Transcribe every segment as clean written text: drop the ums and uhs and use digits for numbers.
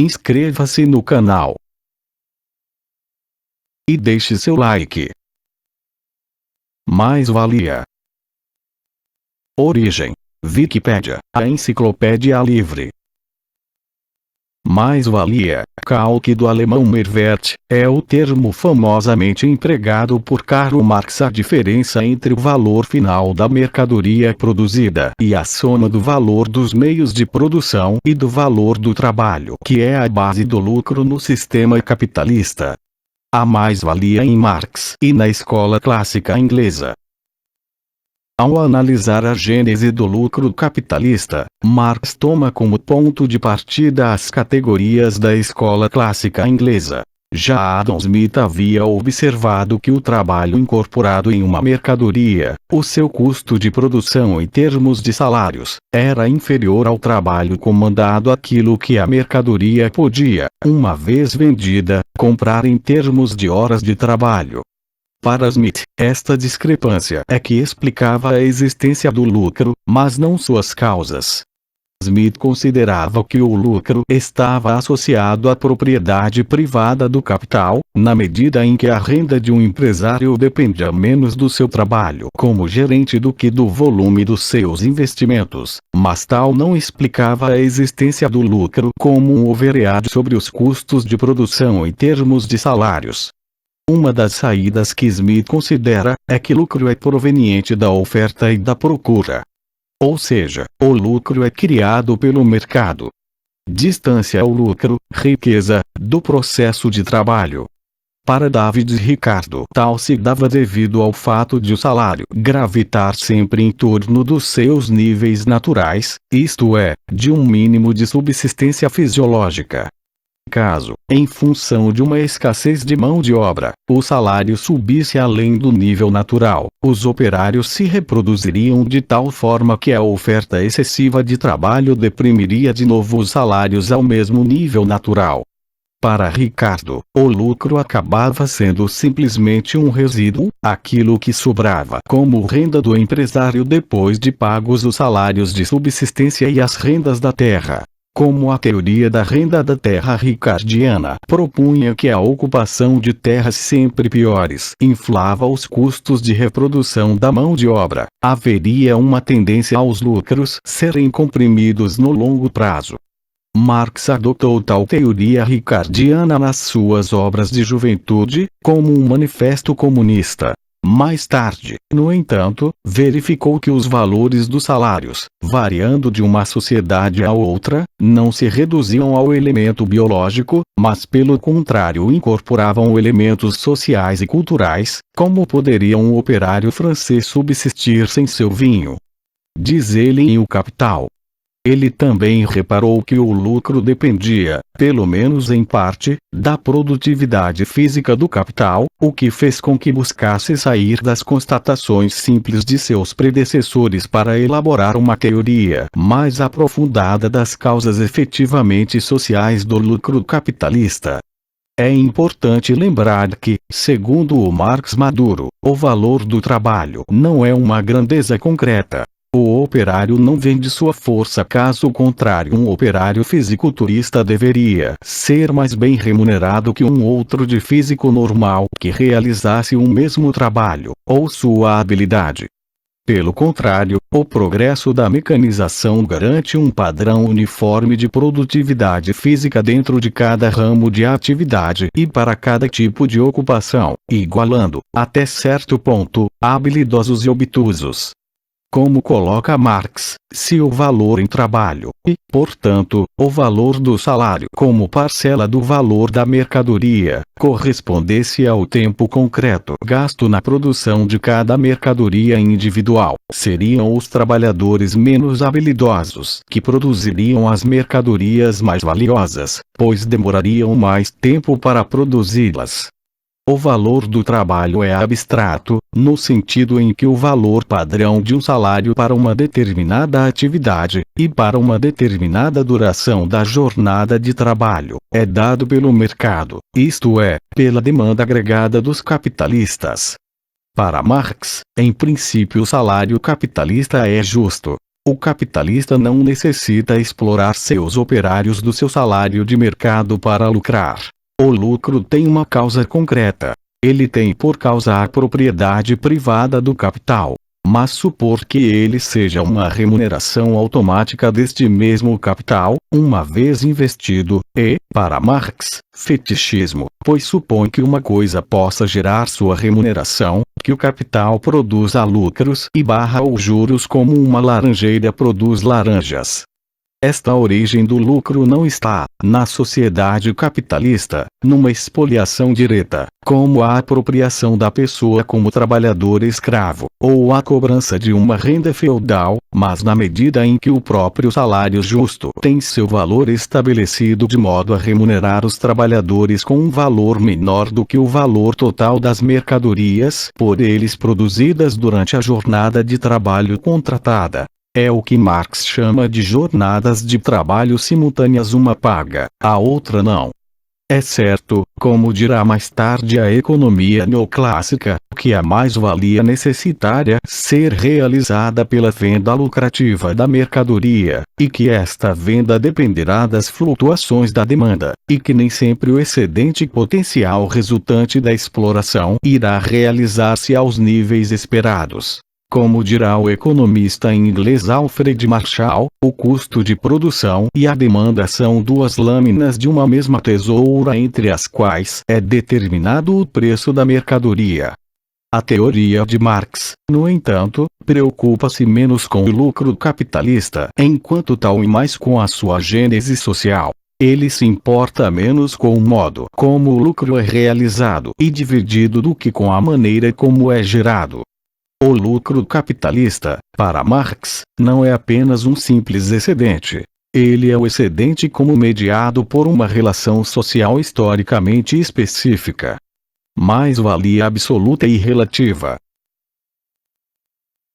Inscreva-se no canal e deixe seu like. Mais-valia. Origem: Wikipédia, a enciclopédia livre. Mais-valia, calque do alemão Mehrwert, é o termo famosamente empregado por Karl Marx. A diferença entre o valor final da mercadoria produzida e a soma do valor dos meios de produção e do valor do trabalho, que é a base do lucro no sistema capitalista. A mais-valia em Marx e na escola clássica inglesa. Ao analisar a gênese do lucro capitalista, Marx toma como ponto de partida as categorias da escola clássica inglesa. Já Adam Smith havia observado que o trabalho incorporado em uma mercadoria, o seu custo de produção em termos de salários, era inferior ao trabalho comandado, aquilo que a mercadoria podia, uma vez vendida, comprar em termos de horas de trabalho. Para Smith, esta discrepância é que explicava a existência do lucro, mas não suas causas. Smith considerava que o lucro estava associado à propriedade privada do capital, na medida em que a renda de um empresário dependia menos do seu trabalho como gerente do que do volume dos seus investimentos, mas tal não explicava a existência do lucro como um overhead sobre os custos de produção em termos de salários. Uma das saídas que Smith considera é que lucro é proveniente da oferta e da procura. Ou seja, o lucro é criado pelo mercado. Distância ao lucro, riqueza, do processo de trabalho. Para David Ricardo, tal se dava devido ao fato de o salário gravitar sempre em torno dos seus níveis naturais, isto é, de um mínimo de subsistência fisiológica. Caso, em função de uma escassez de mão de obra, o salário subisse além do nível natural, os operários se reproduziriam de tal forma que a oferta excessiva de trabalho deprimiria de novo os salários ao mesmo nível natural. Para Ricardo, o lucro acabava sendo simplesmente um resíduo, aquilo que sobrava como renda do empresário depois de pagos os salários de subsistência e as rendas da terra. Como a teoria da renda da terra ricardiana propunha que a ocupação de terras sempre piores inflava os custos de reprodução da mão de obra, haveria uma tendência aos lucros serem comprimidos no longo prazo. Marx adotou tal teoria ricardiana nas suas obras de juventude, como um manifesto comunista. Mais tarde, no entanto, verificou que os valores dos salários, variando de uma sociedade a outra, não se reduziam ao elemento biológico, mas pelo contrário incorporavam elementos sociais e culturais, como poderia um operário francês subsistir sem seu vinho. Diz ele em O Capital. Ele também reparou que o lucro dependia, pelo menos em parte, da produtividade física do capital, o que fez com que buscasse sair das constatações simples de seus predecessores para elaborar uma teoria mais aprofundada das causas efetivamente sociais do lucro capitalista. É importante lembrar que, segundo o Marx maduro, o valor do trabalho não é uma grandeza concreta. O operário não vende sua força, caso contrário um operário fisiculturista deveria ser mais bem remunerado que um outro de físico normal que realizasse o mesmo trabalho, ou sua habilidade. Pelo contrário, o progresso da mecanização garante um padrão uniforme de produtividade física dentro de cada ramo de atividade e para cada tipo de ocupação, igualando, até certo ponto, habilidosos e obtusos. Como coloca Marx, se o valor em trabalho, e, portanto, o valor do salário como parcela do valor da mercadoria, correspondesse ao tempo concreto gasto na produção de cada mercadoria individual, seriam os trabalhadores menos habilidosos que produziriam as mercadorias mais valiosas, pois demorariam mais tempo para produzi-las. O valor do trabalho é abstrato, no sentido em que o valor padrão de um salário para uma determinada atividade, e para uma determinada duração da jornada de trabalho, é dado pelo mercado, isto é, pela demanda agregada dos capitalistas. Para Marx, em princípio o salário capitalista é justo. O capitalista não necessita explorar seus operários do seu salário de mercado para lucrar. O lucro tem uma causa concreta. Ele tem por causa a propriedade privada do capital. Mas supor que ele seja uma remuneração automática deste mesmo capital, uma vez investido, para Marx, fetichismo, pois supõe que uma coisa possa gerar sua remuneração, que o capital produza lucros e barra os juros como uma laranjeira produz laranjas. Esta origem do lucro não está, na sociedade capitalista, numa expoliação direta, como a apropriação da pessoa como trabalhador escravo, ou a cobrança de uma renda feudal, mas na medida em que o próprio salário justo tem seu valor estabelecido de modo a remunerar os trabalhadores com um valor menor do que o valor total das mercadorias por eles produzidas durante a jornada de trabalho contratada. É o que Marx chama de jornadas de trabalho simultâneas, uma paga, a outra não. É certo, como dirá mais tarde a economia neoclássica, que a mais-valia necessitária ser realizada pela venda lucrativa da mercadoria, e que esta venda dependerá das flutuações da demanda, e que nem sempre o excedente potencial resultante da exploração irá realizar-se aos níveis esperados. Como dirá o economista inglês Alfred Marshall, o custo de produção e a demanda são duas lâminas de uma mesma tesoura entre as quais é determinado o preço da mercadoria. A teoria de Marx, no entanto, preocupa-se menos com o lucro capitalista enquanto tal e mais com a sua gênese social. Ele se importa menos com o modo como o lucro é realizado e dividido do que com a maneira como é gerado. O lucro capitalista, para Marx, não é apenas um simples excedente. Ele é o excedente como mediado por uma relação social historicamente específica. Mais-valia absoluta e relativa.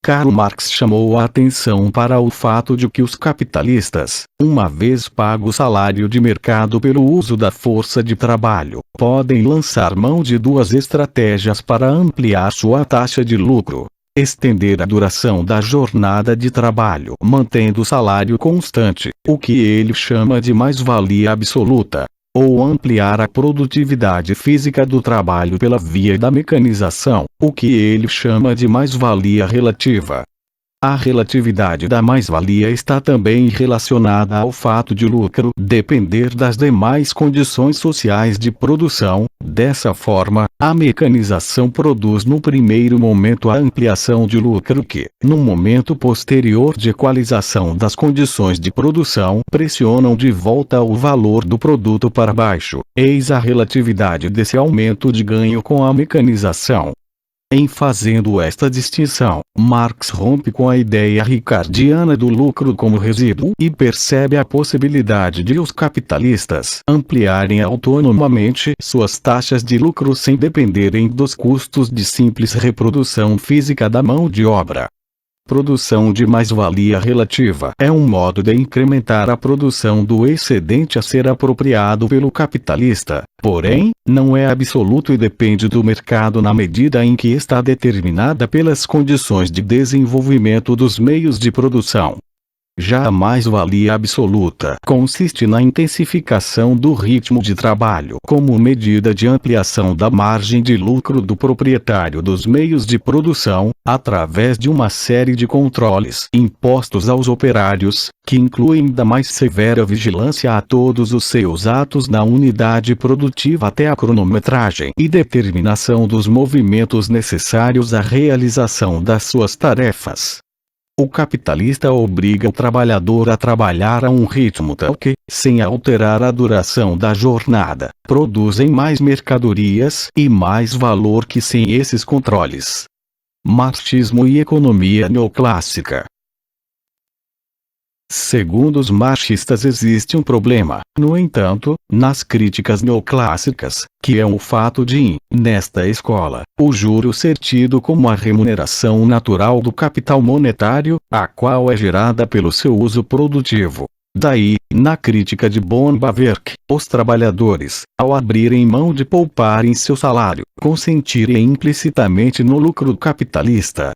Karl Marx chamou a atenção para o fato de que os capitalistas, uma vez pago o salário de mercado pelo uso da força de trabalho, podem lançar mão de duas estratégias para ampliar sua taxa de lucro: estender a duração da jornada de trabalho mantendo o salário constante, o que ele chama de mais-valia absoluta, ou ampliar a produtividade física do trabalho pela via da mecanização, o que ele chama de mais-valia relativa. A relatividade da mais-valia está também relacionada ao fato de o lucro depender das demais condições sociais de produção. Dessa forma, a mecanização produz no primeiro momento a ampliação de lucro que, no momento posterior de equalização das condições de produção, pressionam de volta o valor do produto para baixo. Eis a relatividade desse aumento de ganho com a mecanização. Em fazendo esta distinção, Marx rompe com a ideia ricardiana do lucro como resíduo e percebe a possibilidade de os capitalistas ampliarem autonomamente suas taxas de lucro sem dependerem dos custos de simples reprodução física da mão de obra. Produção de mais-valia relativa é um modo de incrementar a produção do excedente a ser apropriado pelo capitalista, porém, não é absoluto e depende do mercado na medida em que está determinada pelas condições de desenvolvimento dos meios de produção. Já a mais-valia absoluta consiste na intensificação do ritmo de trabalho como medida de ampliação da margem de lucro do proprietário dos meios de produção, através de uma série de controles impostos aos operários, que incluem da mais severa vigilância a todos os seus atos na unidade produtiva até a cronometragem e determinação dos movimentos necessários à realização das suas tarefas. O capitalista obriga o trabalhador a trabalhar a um ritmo tal que, sem alterar a duração da jornada, produzem mais mercadorias e mais valor que sem esses controles. Marxismo e economia neoclássica. Segundo os marxistas existe um problema, no entanto, nas críticas neoclássicas, que é o fato de, nesta escola, o juro ser tido como a remuneração natural do capital monetário, a qual é gerada pelo seu uso produtivo. Daí, na crítica de von Bawerk, os trabalhadores, ao abrirem mão de poupar em seu salário, consentirem implicitamente no lucro capitalista.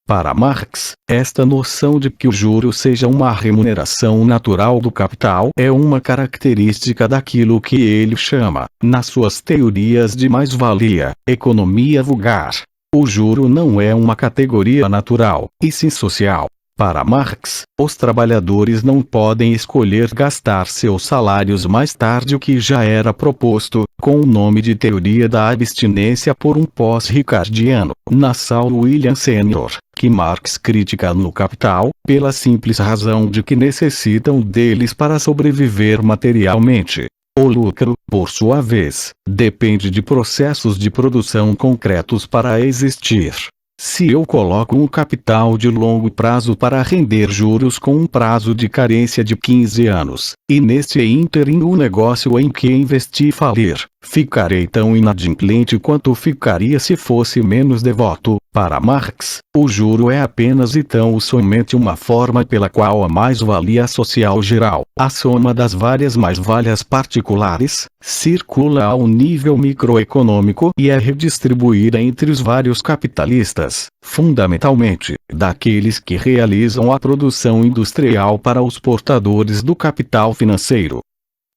Para Marx, esta noção de que o juro seja uma remuneração natural do capital é uma característica daquilo que ele chama, nas suas teorias de mais-valia, economia vulgar. O juro não é uma categoria natural, e sim social. Para Marx, os trabalhadores não podem escolher gastar seus salários mais tarde, o que já era proposto, com o nome de teoria da abstinência por um pós-ricardiano, Nassau William Sr., que Marx critica no Capital, pela simples razão de que necessitam deles para sobreviver materialmente. O lucro, por sua vez, depende de processos de produção concretos para existir. Se eu coloco um capital de longo prazo para render juros com um prazo de carência de 15 anos, e neste ínterim o negócio em que investi falir, ficarei tão inadimplente quanto ficaria se fosse menos devoto. Para Marx, o juro é apenas e tão somente uma forma pela qual a mais-valia social geral, a soma das várias mais-valias particulares, circula ao nível microeconômico e é redistribuída entre os vários capitalistas, fundamentalmente, daqueles que realizam a produção industrial para os portadores do capital financeiro.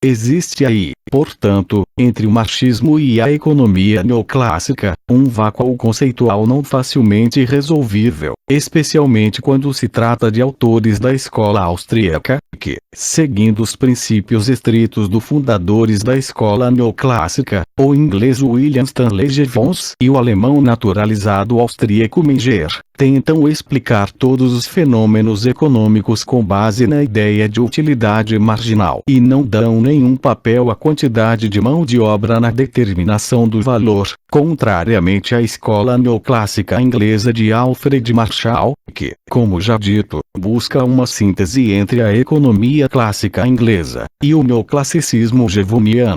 Existe aí, portanto, entre o marxismo e a economia neoclássica, um vácuo conceitual não facilmente resolvível, especialmente quando se trata de autores da escola austríaca, que, seguindo os princípios estritos dos fundadores da escola neoclássica, o inglês William Stanley Jevons e o alemão naturalizado austríaco Menger, tentam explicar todos os fenômenos econômicos com base na ideia de utilidade marginal e não dão nenhum papel à quantidade de mão de obra na determinação do valor, contrariamente à escola neoclássica inglesa de Alfred Marshall, que, como já dito, busca uma síntese entre a economia clássica inglesa e o neoclassicismo jevoniano.